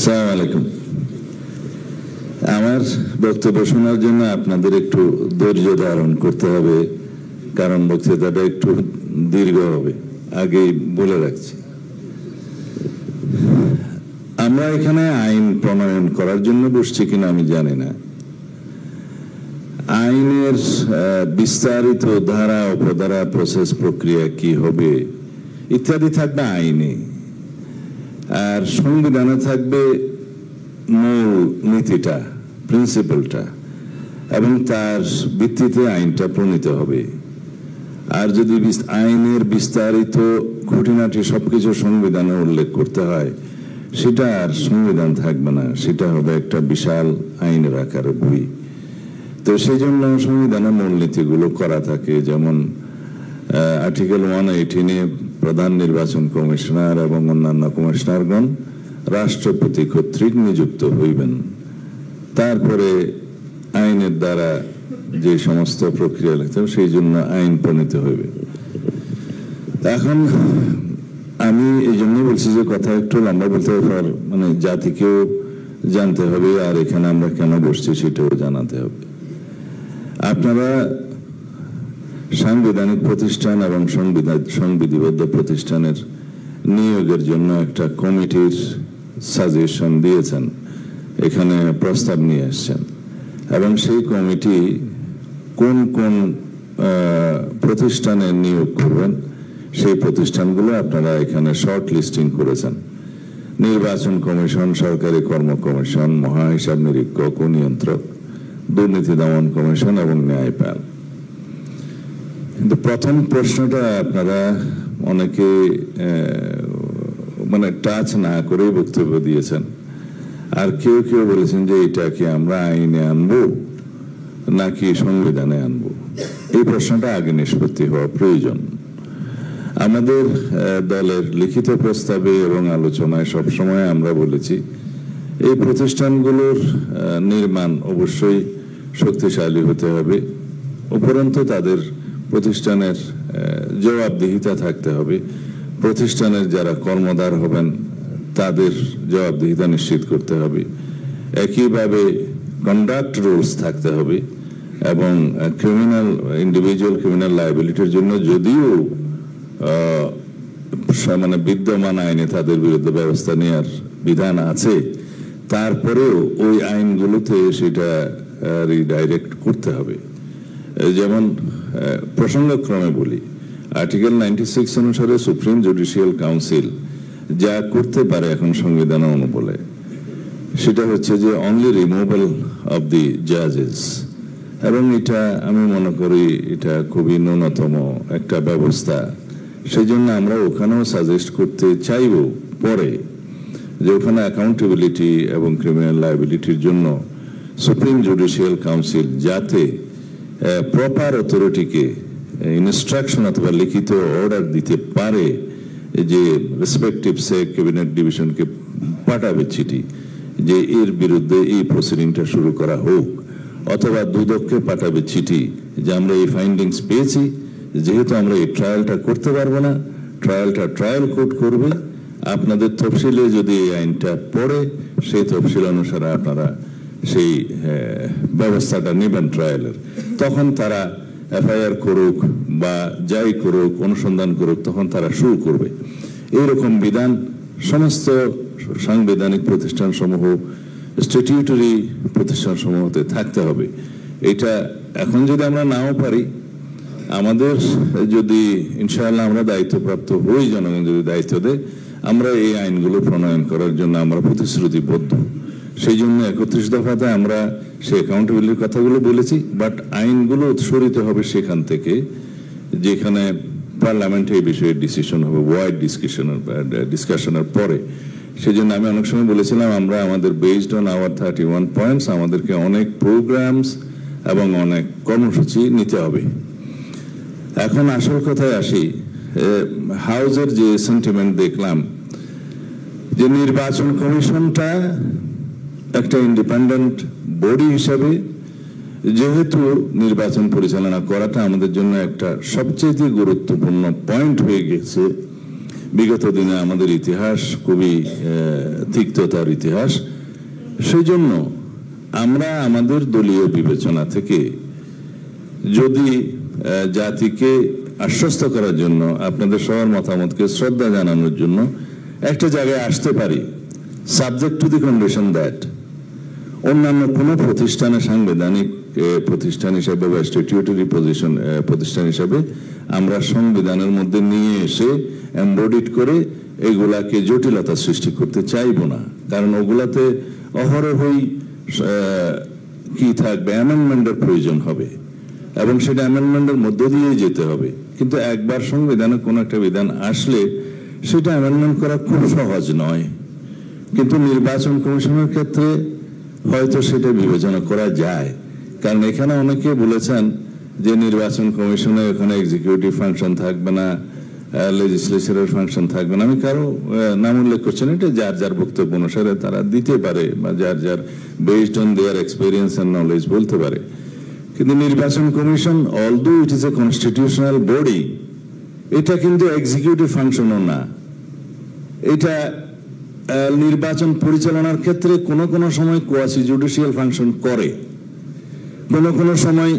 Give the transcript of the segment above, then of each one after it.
আসসালামু আলাইকুম। আমার বক্তব্য শোনার জন্য আপনাদের একটু ধৈর্য ধারণ করতে হবে, কারণ বক্তৃতাটা একটু দীর্ঘ হবে, আগেই বলে রাখছি। আমরা এখানে আইন প্রণয়ন করার জন্য বসছি কিনা আমি জানি না। আইনের বিস্তারিত ধারা উপধারা প্রসেস প্রক্রিয়া কি হবে ইত্যাদি থাকবে আইনে, আর সংবিধানে থাকবে মূল নীতিটা, প্রিন্সিপালটা, এবং তার ভিত্তিতে আইনটা প্রণীত হবে। আর যদি আইনের বিস্তারিত খুঁটিনাটি সবকিছু সংবিধানে উল্লেখ করতে হয়, সেটা আর সংবিধান থাকবে না, সেটা হবে একটা বিশাল আইনের আকারে বই। তো সেই জন্য সংবিধানের মূলনীতিগুলো করা থাকে, যেমন আর্টিকেল 118-এ প্রধান নির্বাচন কমিশনার এবং অন্যান্য কমিশনারগণ রাষ্ট্রপতি কর্তৃক নিযুক্ত হইবেন। তারপরে আইনের দ্বারা যে সমস্ত প্রক্রিয়া লাগছে সেই জন্য আইন প্রণীত হইবে। এখন আমি এই জন্য বলছি যে কথা একটু লম্বা বলতে হবে, মানে জাতিকেও জানতে হবে, আর এখানে আমরা কেন বসছি সেটাও জানাতে হবে। আপনারা সাংবিধানিক প্রতিষ্ঠান এবং সংবিধিবদ্ধ প্রতিষ্ঠানের নিয়োগের জন্য একটা কমিটির সাজেশন দিয়েছেন, এখানে প্রস্তাব নিয়ে আসছেন, এবং সেই কমিটি কোন কোন প্রতিষ্ঠানে নিয়োগ করবেন সেই প্রতিষ্ঠানগুলো আপনারা এখানে শর্ট লিস্টিং করেছেন। নির্বাচন কমিশন, সরকারি কর্ম কমিশন, মহাহিসাব নিরীক্ষক ও নিয়ন্ত্রক, দুর্নীতি দমন কমিশন এবং ন্যায়পাল। কিন্তু প্রথম প্রশ্নটা আপনারা অনেকে মানে টাচ না করেই বক্তব্য দিয়েছেন, আর কেউ কেউ বলেছেন যে এটাকে আমরা আইনে আনবো নাকি সংবিধানে আনবো। এই প্রশ্নটা আগে নিষ্পত্তি হওয়া প্রয়োজন। আমাদের দলের লিখিত প্রস্তাবে এবং আলোচনায় সবসময় আমরা বলেছি এই প্রতিষ্ঠানগুলোর নির্মাণ অবশ্যই শক্তিশালী হতে হবে, উপরন্তু তাদের প্রতিষ্ঠানের জবাবদিহিতা থাকতে হবে, প্রতিষ্ঠানের যারা কর্মধার হবেন তাদের জবাবদিহিতা নিশ্চিত করতে হবে, একইভাবে কন্ডাক্ট রুলস থাকতে হবে, এবং ইন্ডিভিজুয়াল ক্রিমিনাল লায়াবিলিটির জন্য যদিও মানে বিদ্যমান আইনে তাদের বিরুদ্ধে ব্যবস্থা নেওয়ার বিধান আছে, তারপরেও ওই আইনগুলোতে সেটা রিডাইরেক্ট করতে হবে। যেমন প্রসঙ্গক্রমে বলি, আর্টিকেল 96 অনুসারে সুপ্রিম জুডিশিয়াল কাউন্সিল যা করতে পারে এখন সংবিধান অনুবলে, সেটা হচ্ছে যে অনলি রিমুভাল অফ দি জাজেস, এবং এটা আমি মনে করি এটা খুবই ন্যূনতম একটা ব্যবস্থা। সেই জন্য আমরা ওখানেও সাজেস্ট করতে চাইব পরে যে ওখানে অ্যাকাউন্টেবিলিটি এবং ক্রিমিনাল লায়াবিলিটির জন্য সুপ্রিম জুডিশিয়াল কাউন্সিল যাতে প্রপার অথরিটিকে ইনস্ট্রাকশন অথবা লিখিত অর্ডার দিতে পারে যে রেসপেক্টিভ ক্যাবিনেট ডিভিশনকে পাঠাবে চিঠি যে এর বিরুদ্ধে এই প্রসিডিংটা শুরু করা হোক, অথবা দুদককে পাঠাবে চিঠি যে আমরা এই ফাইন্ডিংস পেয়েছি, যেহেতু আমরা এই ট্রায়ালটা করতে পারবো না, ট্রায়ালটা ট্রায়াল কোর্ট করবে, আপনাদের তফসিলে যদি এই আইনটা পড়ে সেই তফসিল অনুসারে আপনারা সেই ব্যবস্থাটা নেবেন ট্রায়ালের। তখন তারা এফআইআর করুক বা যাই করুক, অনুসন্ধান করুক, তখন তারা শুরু করবে। এইরকম বিধান সমস্ত সাংবিধানিক প্রতিষ্ঠান সমূহ, স্ট্যাটিউটরি প্রতিষ্ঠান সমূহতে থাকতে হবে। এটা এখন যদি আমরা নাও পারি, আমাদের যদি ইনশাআল্লাহ আমরা দায়িত্বপ্রাপ্ত হই, জনগণ যদি দায়িত্ব দেয়, আমরা এই আইনগুলো প্রণয়ন করার জন্য আমরা প্রতিশ্রুতিবদ্ধ। সেই জন্য 31 দফাতে আমরা সেই অ্যাকাউন্টেবিলিটির কথাগুলো বলেছি, বাট আইনগুলো উৎসরিত হবে সেখান থেকে যেখানে পার্লামেন্টে এই বিষয়ে ডিসিশন হবে, ওয়াইড ডিসকাশনের পরে। সেই জন্য আমি অনেক সময় বলেছিলাম আমরা আমাদের বেসড অন আওয়ার 31 পয়েন্টস আমাদেরকে অনেক প্রোগ্রামস এবং অনেক কর্মসূচি নিতে হবে। এখন আসল কথায় আসি, হাউজের যে সেন্টিমেন্ট দেখলাম যে নির্বাচন কমিশনটা একটা ইন্ডিপেন্ডেন্ট বডি হিসাবে যেহেতু নির্বাচন পরিচালনা করাটা আমাদের জন্য একটা সবচেয়ে গুরুত্বপূর্ণ পয়েন্ট হয়ে গেছে, বিগত দিনে আমাদের ইতিহাস খুবই তিক্ততার ইতিহাস। সেই জন্য আমরা আমাদের দলীয় বিবেচনা থেকে যদি জাতিকে আশ্বস্ত করার জন্য, আপনাদের সবার মতামতকে শ্রদ্ধা জানানোর জন্য একটা জায়গায় আসতে পারি, subject to the condition that অন্যান্য কোনো প্রতিষ্ঠানে সাংবিধানিক প্রতিষ্ঠান হিসেবে বা স্ট্যাটিউটরি প্রতিষ্ঠান হিসেবে আমরা সংবিধানের মধ্যে নিয়ে এসে এমবডিড করে এগুলাকে জটিলতা সৃষ্টি করতে চাইব না। কারণ ওগুলাতে অহরহই কি থাকবে, অ্যামেন্ডমেন্টের প্রয়োজন হবে এবং সেটা অ্যামেন্ডমেন্টের মধ্য দিয়ে যেতে হবে। কিন্তু একবার সংবিধানে কোনো একটা বিধান আসলে সেটা অ্যামেন্ডমেন্ট করা খুব সহজ নয়। কিন্তু নির্বাচন কমিশনের ক্ষেত্রে হয়তো সেটা বিবেচনা করা যায়, কারণ এখানে অনেকে বলেছেন যে নির্বাচন কমিশনে ওখানে এক্সিকিউটিভ ফাংশন থাকবে না, লেজিসলেচারের ফাংশন থাকবে না। আমি কারো নাম উল্লেখ করছি না, এটা যার যার বক্তব্য অনুসারে তারা দিতে পারে বা যার যার based on their experience and knowledge বলতে পারে। কিন্তু নির্বাচন কমিশন although it is a constitutional body, এটা কিন্তু এক্সিকিউটিভ ফাংশনও না। এটা নির্বাচন পরিচালনার ক্ষেত্রে কোনো কোনো সময় কোয়াসি জুডিশিয়াল ফাংশন করে, কোনো কোনো সময়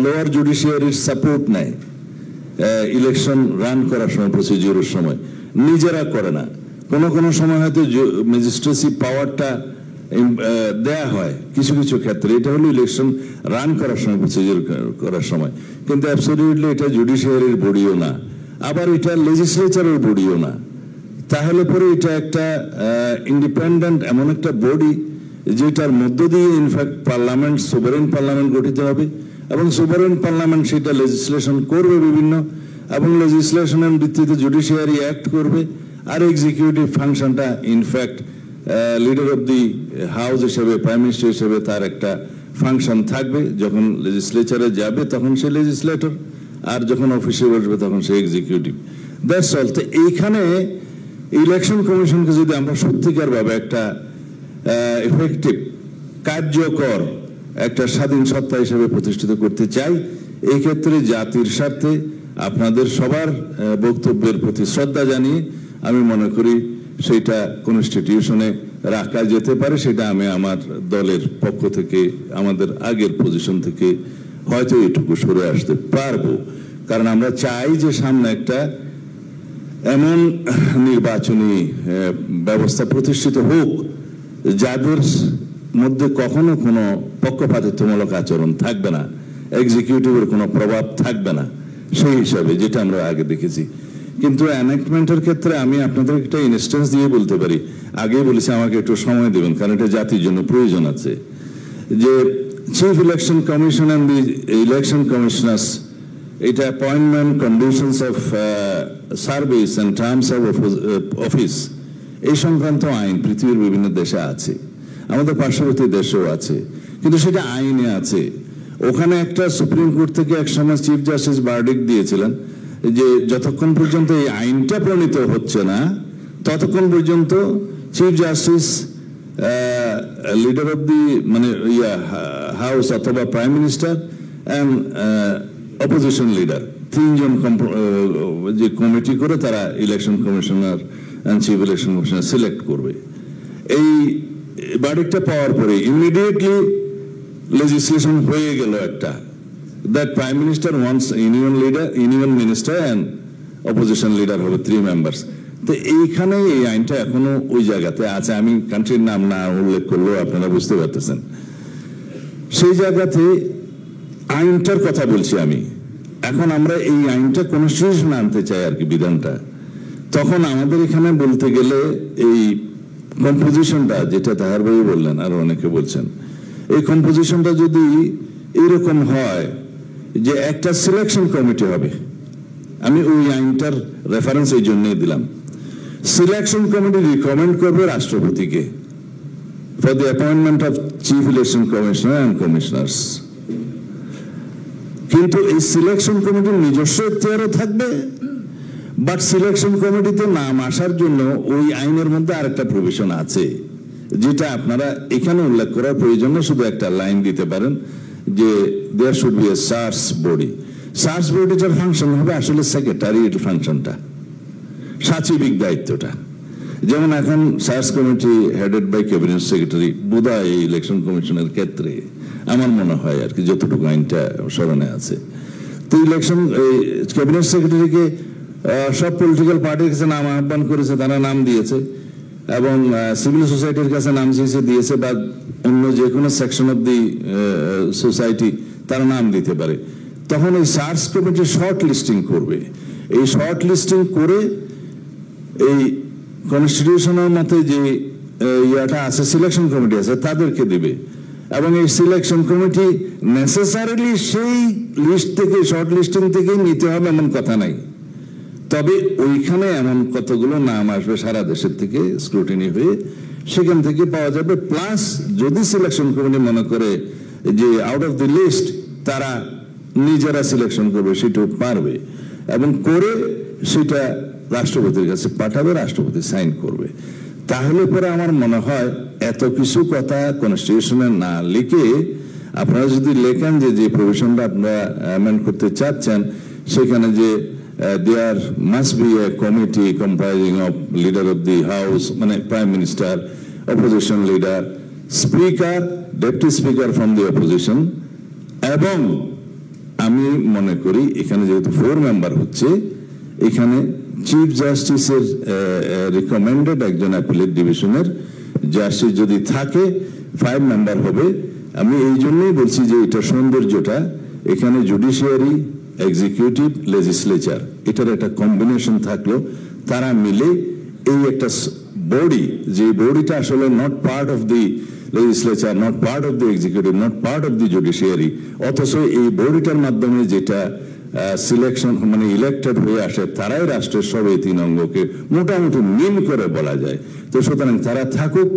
লোয়ার জুডিশিয়ারির সাপোর্ট নেয় ইলেকশন রান করার সময়, প্রসিডিউরের সময় নিজেরা করে না। কোনো কোনো সময় হয়তো ম্যাজিস্ট্রেসি পাওয়ারটা দেয়া হয় কিছু কিছু ক্ষেত্রে, এটা হলো ইলেকশন রান করার সময়, প্রসিডিউর করার সময়। কিন্তু অ্যাবসলিউটলি এটা জুডিশিয়ারির বডিও না, আবার এটা লেজিসলেচারের বডিও না। তাহলে পরে এটা একটা ইন্ডিপেন্ডেন্ট এমন একটা বডি যেটার মধ্য দিয়ে ইনফ্যাক্ট পার্লামেন্ট, সোভারেন পার্লামেন্ট গঠিত হবে এবং সোভারেন পার্লামেন্ট সেটা লেজিসলেশন করবে বিভিন্ন, এবং লেজিসলেশনের ভিত্তিতে জুডিশিয়ারি অ্যাক্ট করবে। আর এক্সিকিউটিভ ফাংশনটা in fact leader of the house হিসেবে, প্রাইম মিনিস্টার হিসেবে তার একটা ফাংশন থাকবে। যখন লেজিসলেচারে যাবে তখন সে লেজিসলেটর, আর যখন অফিসে বসবে তখন সে এক্সিকিউটিভ। That's all. তো এইখানে ইলেকশন কমিশনকে যদি আমরা সত্যিকার ভাবে একটা এফেক্টিভ, কার্যকর একটা স্বাধীন সত্তা হিসেবে প্রতিষ্ঠিত করতে চাই, এই ক্ষেত্রে জাতির স্বার্থে আপনাদের সবার বক্তব্যের প্রতি শ্রদ্ধা জানিয়ে আমি মনে করি সেটা কনস্টিটিউশনে রাখা যেতে পারে। সেটা আমি আমার দলের পক্ষ থেকে, আমাদের আগের পজিশন থেকে হয়তো এটুকু সরে আসতে পারবো। কারণ আমরা চাই যে সামনে একটা এমন নির্বাচনী ব্যবস্থা প্রতিষ্ঠিত হোক যাদের মধ্যে কখনো কোনো পক্ষপাতিত্বমূলক আচরণ থাকবে না, এক্সিকিউটিভের কোনো প্রভাব থাকবে না, সেই হিসাবে যেটা আমরা আগে দেখেছি। কিন্তু এনাক্টমেন্টের ক্ষেত্রে আমি আপনাদের একটা ইনস্টেন্স দিয়ে বলতে পারি, আগেই বলেছি আমাকে একটু সময় দেবেন কারণ এটা জাতির জন্য প্রয়োজন আছে, যে chief election commission and the election commissioners, এটা appointment, conditions of service and terms of office, এই সংক্রান্ত আইন পৃথিবীর বিভিন্ন দেশে আছে, আমাদের পার্শ্ববর্তী দেশেও আছে, কিন্তু সেটা আইনে আছে। ওখানে একটা সুপ্রিম কোর্ট থেকে এক সময় চিফ জাস্টিস ভার্ডিক্ট দিয়েছিলেন যে যতক্ষণ পর্যন্ত এই আইনটা প্রণীত হচ্ছে না ততক্ষণ পর্যন্ত chief justice, leader of the মানে হাউস অথবা prime minister and opposition leader, তিনজন যে কমিটি করে তারা election commissioner and chief election commissioner select করবে। এই ভার্ডিক্টটা পাওয়ার পরে ইমিডিয়েটলি legislation হয়ে গেল একটা, that prime minister wants union leader, union minister and opposition leader হবে 3 members। তো এইখানে এই আইনটা এখনো ওই জায়গাতে আছে, আমি কান্ট্রির নাম না উল্লেখ করলেও আপনারা বুঝতে পারতেছেন। সেই জায়গাতে আইনটার কথা বলছি আমি। এখন আমরা এই আইনটা কনস্টিটিউশনে আনতে চাই আর কি, বিধানটা। তখন আমাদের এখানে বলতে গেলে এই কম্পোজিশনটা, যেটা তাহার ভাই বললেন আর অনেকে বলছেন, এই কম্পোজিশনটা যদি এরকম হয় যে একটা সিলেকশন কমিটি হবে, আমি ওই আইনটার রেফারেন্স এই জন্যই দিলাম, সিলেকশন কমিটি রিকমেন্ড করবে রাষ্ট্রপতিকে for the appointment of chief election commissioner and commissioners. কিন্তু এই সিলেকশন কমিটির নিজস্ব এখতিয়ারও থাকবে, বাট সিলেকশন কমিটিতে নাম আসার জন্য ওই আইনের মধ্যে আরেকটা প্রভিশন আছে, যেটা আপনারা এখানে উল্লেখ করার প্রয়োজন, শুধু একটা লাইন দিতে পারেন যে there should be a search body. Search বডিটার ফাংশন হবে আসলে সেক্রেটারিয়েট ফাংশনটা, সাচিবিক দায়িত্বটা। যেমন এখন search committee headed by cabinet secretary বোধহয় এই ইলেকশন কমিশনের ক্ষেত্রে আমার মনে হয় আর কি, যতটুকু আইনটা স্মরণে আছে। তো ইলেকশন ক্যাবিনেট সেক্রেটারিকে সব পলিটিক্যাল পার্টির কাছে নাম আহ্বান করেছে, তারা নাম দিয়েছে, এবং সিভিল সোসাইটির কাছে নাম দিয়েছে, বা অন্য যে কোনো সেকশন অফ দি সোসাইটি তারা নাম দিতে পারে। তখন এই সার্চ কমিটি শর্ট লিস্টিং করবে। এই শর্ট লিস্টিং করে এই কনস্টিটিউশনের মতে যে ইয়াটা আছে, সিলেকশন কমিটি আছে, তাদেরকে দিবে, এবং এই সিলেকশন কমিটি নেসেসারিলি সেই লিস্ট থেকে, শর্ট লিস্টিং থেকে নিতে হবে এমন কথা নাই। তবে ওইখানে এমন কতগুলো নাম আসবে সারা দেশের থেকে স্ক্রুটিনি হয়ে, সেখান থেকে পাওয়া যাবে। প্লাস যদি সিলেকশন কমিটি মনে করে যে আউট অফ দি লিস্ট তারা নিজেরা সিলেকশন করবে, সেটাও পারবে, এবং করে সেটা রাষ্ট্রপতির কাছে পাঠাবে, রাষ্ট্রপতি সাইন করবে। তাহলে পরে আমার মনে হয় এত কিছু কথা কনস্টিটিউশনে না লিখে আপনারা যদি লেখেন যে প্রভিশনটা আপনারা অ্যামেন্ড করতে চাচ্ছেন, সেখানে যে there must be a committee comprising of leader of the house, মানে prime minister, opposition leader, speaker, deputy speaker from the opposition, এবং আমি মনে করি এখানে যেহেতু 4 মেম্বার হচ্ছে, এখানে চিফ জাস্টিসের রিকমেন্ডেড একজন অ্যাপিলেট ডিভিশনের জাস্টিস যদি থাকে 5 মেম্বার হবে। আমি এই জন্যই বলছি যে এটা সৌন্দর্যটা, এখানে জুডিশিয়ারি, এক্সিকিউটিভ, লেজিসলেচার, এটার একটা কম্বিনেশন থাকলো, তারা মিলে এই একটা বডি, যে বডিটা আসলে not part of the legislature, not part of the executive, not part of the judiciary, অথচ এই বডিটার মাধ্যমে যেটা সিলেকশন মানে ইলেক্টেড হয়ে আসে, তারাই রাষ্ট্রের সব এই 3 অঙ্গকে মোটামুটি মিল করে বলা যায়। তো সুতরাং তারা থাকুক,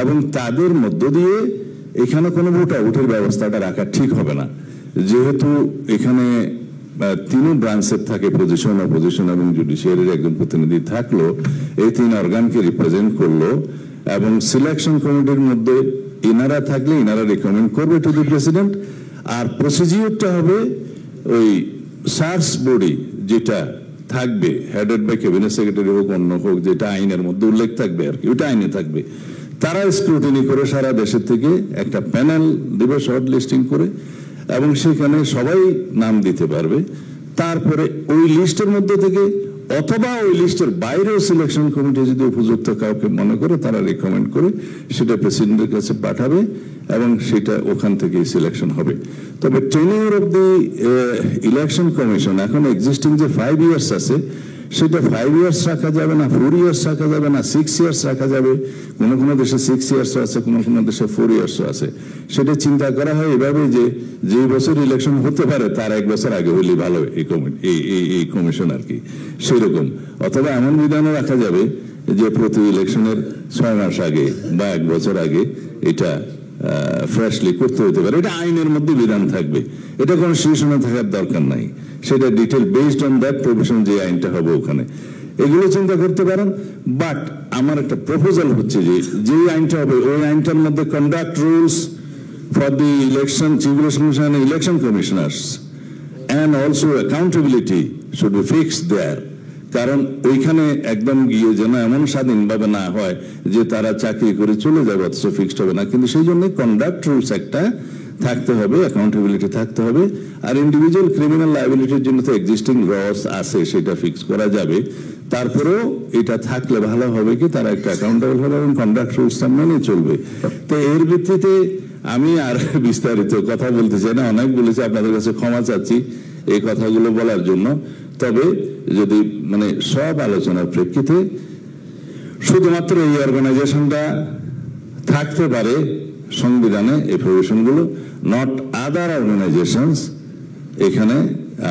এবং তাদের মধ্য দিয়ে এখানে কোনো ভোটাভুটির ব্যবস্থাটা রাখা ঠিক হবে না, যেহেতু এখানে 3 ব্রাঞ্চের থাকে, পজিশন, অপোজিশন এবং জুডিশিয়ারির একজন প্রতিনিধি থাকলো, এই 3 অর্গানকে রিপ্রেজেন্ট করলো, এবং সিলেকশন কমিটির মধ্যে ইনারা থাকলে ইনারা রিকমেন্ড করবে টু দি প্রেসিডেন্ট। আর প্রসিডিউরটা হবে ওই সার্চ বডি যেটা থাকবে, হেডেড বাই ক্যাবিনেট সেক্রেটারি হোক অন্য হোক, যেটা আইনের মধ্যে উল্লেখ থাকবে আর কি, ওইটা আইনে থাকবে, তারা স্ক্রুটিনি করে সারা দেশের থেকে একটা প্যানেল দেবে শর্ট লিস্টিং করে, এবং সেখানে সবাই নাম দিতে পারবে। তারপরে ওই লিস্টের মধ্যে থেকে, অথবা ওই লিস্টের বাইরেও সিলেকশন কমিটি যদি উপযুক্ত কাউকে মনে করে, তারা রিকমেন্ড করে সেটা প্রেসিডেন্টের কাছে পাঠাবে, এবং সেটা ওখান থেকেই সিলেকশন হবে। তবে tenure of the election commission এখন এক্সিস্টিং যে 5 ইয়ার্স আছে, সেটা 5 ইয়ার্স রাখা যাবে না, 4 ইয়ার্স রাখা যাবে না, 6 ইয়ার্স রাখা যাবে। কোনো কোনো দেশে 6 ইয়ার্স আছে, কোনো কোনো দেশে 4 ইয়ার্স আছে। সেটা চিন্তা করা হয় এভাবে যে বছর ইলেকশন হতে পারে তার 1 বছর আগে হইলে ভালো এই কমিশন আর কি, সেরকম। অথবা এমন বিধানও রাখা যাবে যে প্রতি ইলেকশনের 6 মাস আগে বা 1 বছর আগে এটা ফ্রেশলি করতে হতে পারে। এটা আইনের মধ্যে বিধান থাকবে, এটা কনস্টিটিউশনে থাকার দরকার নাই, সেটা detail based on that provision যে আইনটা হবে ওখানে, এগুলো চিন্তা করতে পারেন। বাট আমার একটা প্রপোজাল হচ্ছে যে আইনটা হবে, ওই আইনটার মধ্যে conduct rules for the election, chief election commission, election commissioners, and also accountability should be fixed there. কারণ ওইখানে একদম গিয়ে যেন এমন স্বাধীনভাবে না হয় যে তারা চাকরি করে চলে যাবে, অথচ ফিক্সড হবে না। কিন্তু সেই জন্য কন্ডাক্ট রুলস একটা থাকতে হবে, অ্যাকাউন্টেবিলিটি থাকতে হবে। আর ইন্ডিভিজুয়াল ক্রিমিনাল লায়াবিলিটির জন্য তো এক্সিস্টিং লস আছে, সেটা ফিক্স করা যাবে। তারপরেও এটা থাকলে ভালো হবে কি, তারা একটা অ্যাকাউন্টেবল হবে এবং কন্ডাক্ট রুলসটা মেনে চলবে। তো এর ভিত্তিতে আমি আর বিস্তারিত কথা বলতে চাই না, অনেক বলেছি, আপনাদের কাছে ক্ষমা চাচ্ছি এই কথাগুলো বলার জন্য। তবে যদি মানে সব আলোচনার প্রেক্ষিতে শুধুমাত্র এই অর্গানাইজেশনটা থাকতে পারে সংবিধানে, এই প্রভিশনগুলো, নট আদার অর্গানাইজেশনস, এখানে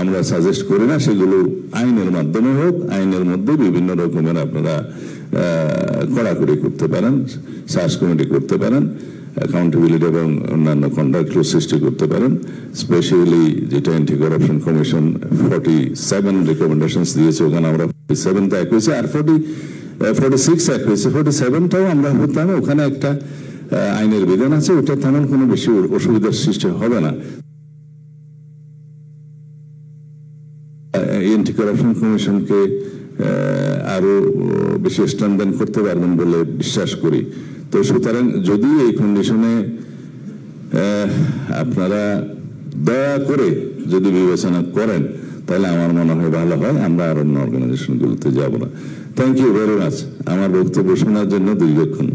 আমরা সাজেস্ট করি না। সেগুলো আইনের মাধ্যমে হোক, আইনের মধ্যে বিভিন্ন রকমের আপনারা কড়াকড়ি করতে পারেন, সার্চ কমিটি করতে পারেন, অ্যাকাউন্টেবিলিটি এবং অন্যান্য কন্ডাক্ট সৃষ্টি করতে পারেন। স্পেশালি যেটা অ্যান্টি করাপশন কমিশন 47 রিকমেন্ডেশনস দিয়েছে, ওখানে আমরা 47টা এক হয়েছে, আর 46 এক হয়েছে। 47টাও আমরা হতাম, ওখানে একটা আইনের বিধান আছে, ওটা তেমন কোনো বেশি অসুবিধার সৃষ্টি হবে না। অ্যান্টি করাপশন কমিশনকে আরো বেশি স্ট্রেনথেন করতে পারবেন বলে বিশ্বাস করি। তো সুতরাং যদি এই কন্ডিশনে আপনারা দয়া করে যদি বিবেচনা করেন তাহলে আমার মনে হয় ভালো হয়, আমরা আর অন্য অর্গানাইজেশনগুলোতে যাব না। থ্যাংক ইউ ভেরি মাচ আমার বক্তব্য শোনার জন্য দীর্ঘক্ষণ।